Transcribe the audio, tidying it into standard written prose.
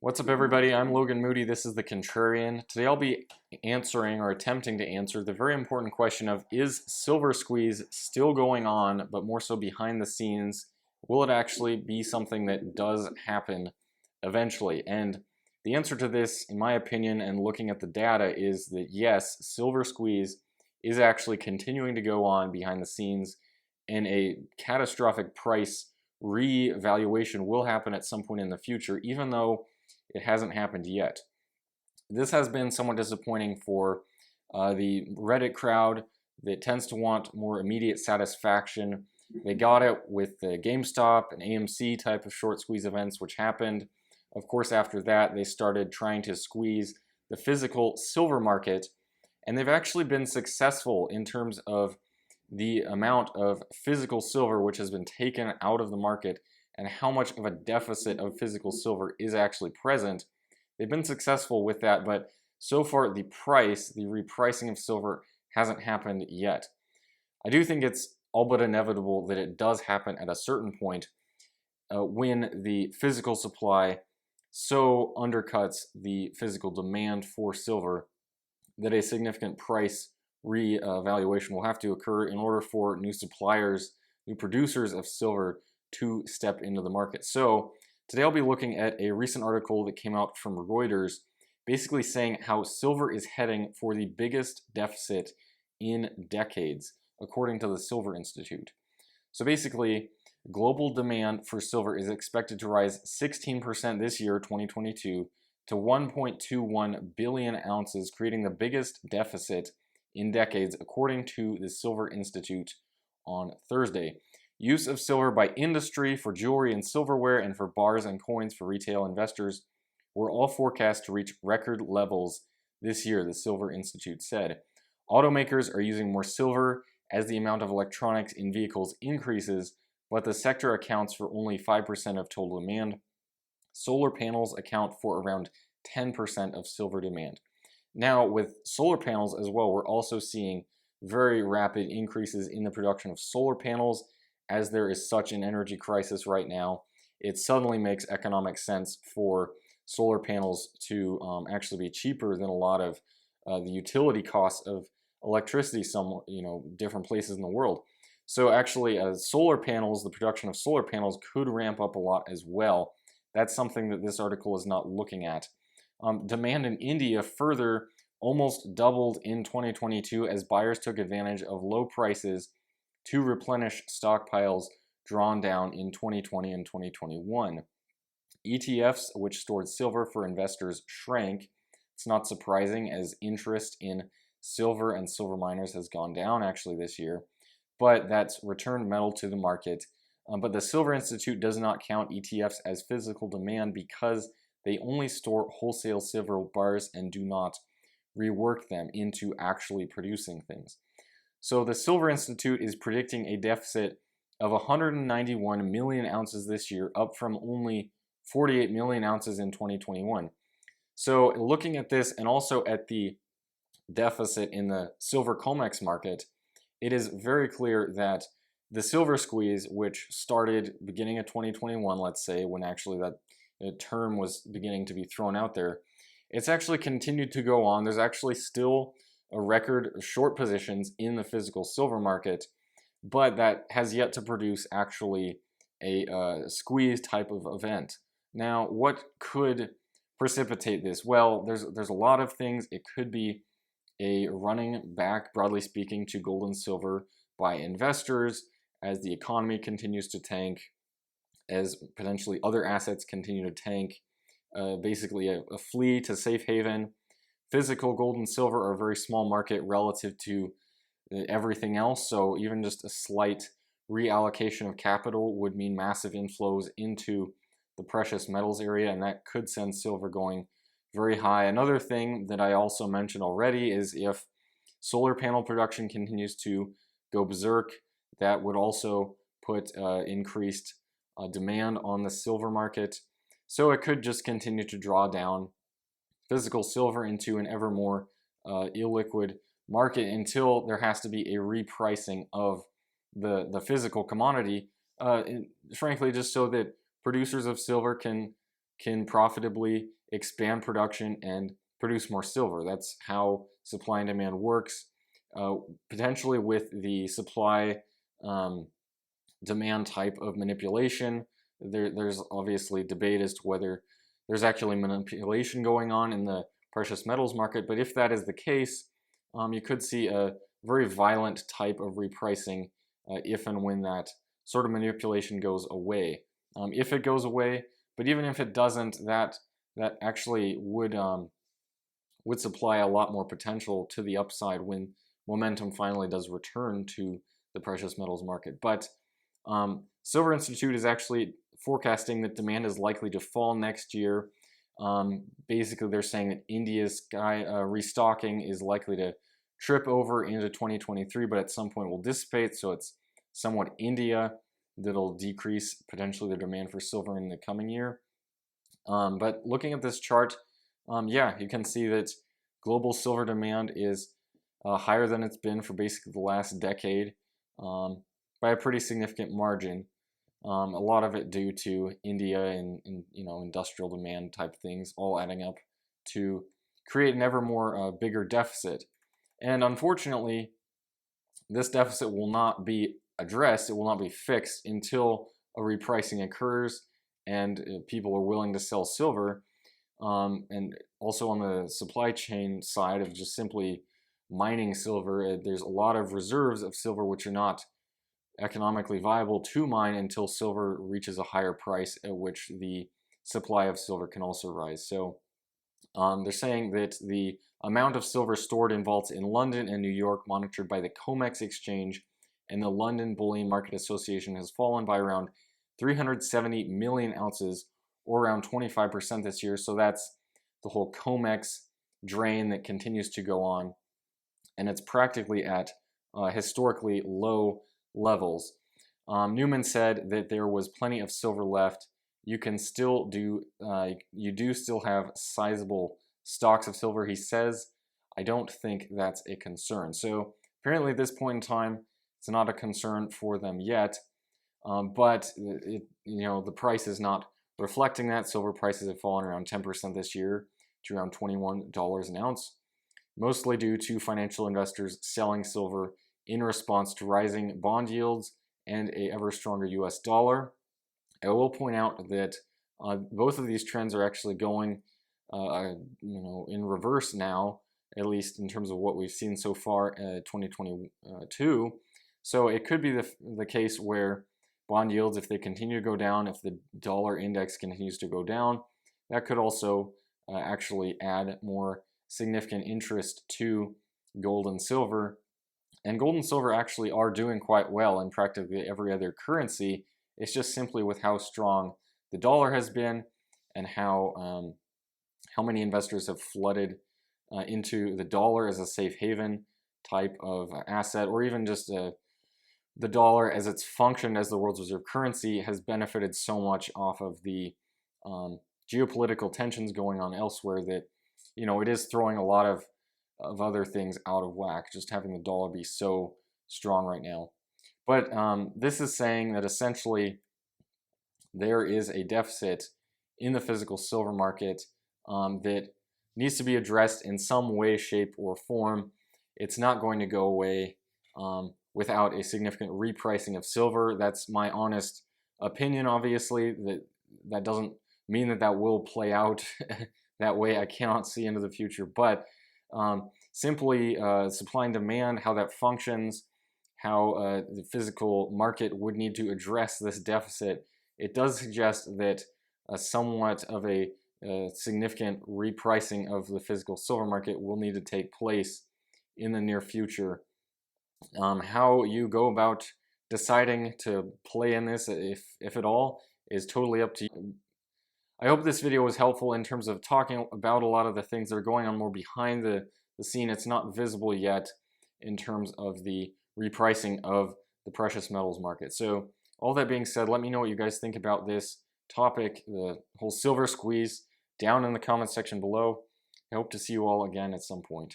What's up, everybody? I'm Logan Moody. This is The Contrarian. Today I'll be answering or attempting to answer the very important question of, is SilverSqueeze still going on, but more so behind the scenes? Will it actually be something that does happen eventually? And the answer to this, in my opinion, and looking at the data, is that yes, SilverSqueeze is actually continuing to go on behind the scenes, and a catastrophic price revaluation will happen at some point in the future, even though it hasn't happened yet. This has been somewhat disappointing for the Reddit crowd that tends to want more immediate satisfaction. They got it with the GameStop and AMC type of short squeeze events, which happened. Of course, after that, they started trying to squeeze the physical silver market, and they've actually been successful in terms of the amount of physical silver which has been taken out of the market and how much of a deficit of physical silver is actually present. They've been successful with that, but so far the repricing of silver hasn't happened yet. I do think it's all but inevitable that it does happen at a certain point when the physical supply so undercuts the physical demand for silver that a significant price revaluation will have to occur in order for new suppliers, new producers of silver to step into the market. So today I'll be looking at a recent article that came out from Reuters, basically saying how silver is heading for the biggest deficit in decades, according to the Silver Institute. So basically, global demand for silver is expected to rise 16% this year, 2022, to 1.21 billion ounces, creating the biggest deficit in decades, according to the Silver Institute on Thursday. Use of silver by industry for jewelry and silverware and for bars and coins for retail investors were all forecast to reach record levels this year, the Silver Institute said. Automakers are using more silver as the amount of electronics in vehicles increases, but the sector accounts for only 5% of total demand. Solar panels account for around 10% of silver demand. Now, with solar panels as well, we're also seeing very rapid increases in the production of solar panels. As there is such an energy crisis right now, it suddenly makes economic sense for solar panels to actually be cheaper than a lot of the utility costs of electricity some different places in the world. So actually, solar panels, the production of solar panels could ramp up a lot as well. That's something that this article is not looking at. Demand in India further almost doubled in 2022 as buyers took advantage of low prices to replenish stockpiles drawn down in 2020 and 2021. ETFs, which stored silver for investors, shrank. It's not surprising, as interest in silver and silver miners has gone down actually this year, but that's returned metal to the market. But the Silver Institute does not count ETFs as physical demand because they only store wholesale silver bars and do not rework them into actually producing things. So the Silver Institute is predicting a deficit of 191 million ounces this year, up from only 48 million ounces in 2021. So looking at this and also at the deficit in the silver COMEX market, it is very clear that the silver squeeze, which started beginning of 2021, let's say, when actually that term was beginning to be thrown out there, it's actually continued to go on. There's actually still a record of short positions in the physical silver market, but that has yet to produce actually a squeeze type of event. Now, what could precipitate this? Well, there's a lot of things. It could be a running back, broadly speaking, to gold and silver by investors as the economy continues to tank, as potentially other assets continue to tank, basically a flee to safe haven. Physical gold and silver are a very small market relative to everything else, so even just a slight reallocation of capital would mean massive inflows into the precious metals area, and that could send silver going very high. Another thing that I also mentioned already is if solar panel production continues to go berserk, that would also put increased demand on the silver market. So it could just continue to draw down physical silver into an ever more illiquid market until there has to be a repricing of the physical commodity, frankly, just so that producers of silver can can profitably expand production and produce more silver. That's how supply and demand works. Potentially with the supply demand type of manipulation, there's obviously debate as to whether there's actually manipulation going on in the precious metals market. But if that is the case, you could see a very violent type of repricing if and when that sort of manipulation goes away. If it goes away, but even if it doesn't, that actually would supply a lot more potential to the upside when momentum finally does return to the precious metals market. But Silver Institute is actually forecasting that demand is likely to fall next year. Basically, they're saying that India's restocking is likely to trip over into 2023, but at some point will dissipate. So it's somewhat India that'll decrease potentially their demand for silver in the coming year. But looking at this chart, yeah, you can see that global silver demand is higher than it's been for basically the last decade by a pretty significant margin. A lot of it due to India and industrial demand type things all adding up to create an ever more bigger deficit. And unfortunately, this deficit will not be addressed, it will not be fixed until a repricing occurs and people are willing to sell silver. And also on the supply chain side of just simply mining silver, there's a lot of reserves of silver which are not economically viable to mine until silver reaches a higher price at which the supply of silver can also rise. So they're saying that the amount of silver stored in vaults in London and New York, monitored by the COMEX exchange and the London Bullion Market Association, has fallen by around 370 million ounces, or around 25% this year. So that's the whole COMEX drain that continues to go on, and it's practically at historically low levels. Newman said that there was plenty of silver left. You can still do, you do still have sizable stocks of silver, he says. I don't think that's a concern. So apparently at this point in time, it's not a concern for them yet. But the price is not reflecting that. Silver prices have fallen around 10% this year to around $21 an ounce, mostly due to financial investors selling silver in response to rising bond yields and a ever stronger US dollar. I will point out that both of these trends are actually going in reverse now, at least in terms of what we've seen so far in 2022. So it could be the case where bond yields, if they continue to go down, if the dollar index continues to go down, that could also actually add more significant interest to gold and silver. And gold and silver actually are doing quite well in practically every other currency. It's just simply with how strong the dollar has been and how many investors have flooded into the dollar as a safe haven type of asset, or even just the dollar as it's functioned as the world's reserve currency has benefited so much off of the geopolitical tensions going on elsewhere that it is throwing a lot of other things out of whack, just having the dollar be so strong right now. But this is saying that essentially there is a deficit in the physical silver market that needs to be addressed in some way, shape, or form. It's not going to go away without a significant repricing of silver. That's my honest opinion, obviously. That doesn't mean that will play out that way. I cannot see into the future, but simply supply and demand, how that functions, how the physical market would need to address this deficit, it does suggest that somewhat of a significant repricing of the physical silver market will need to take place in the near future. How you go about deciding to play in this, if at all, is totally up to you. I hope this video was helpful in terms of talking about a lot of the things that are going on more behind the scene. It's not visible yet in terms of the repricing of the precious metals market. So all that being said, let me know what you guys think about this topic, the whole silver squeeze, down in the comment section below. I hope to see you all again at some point.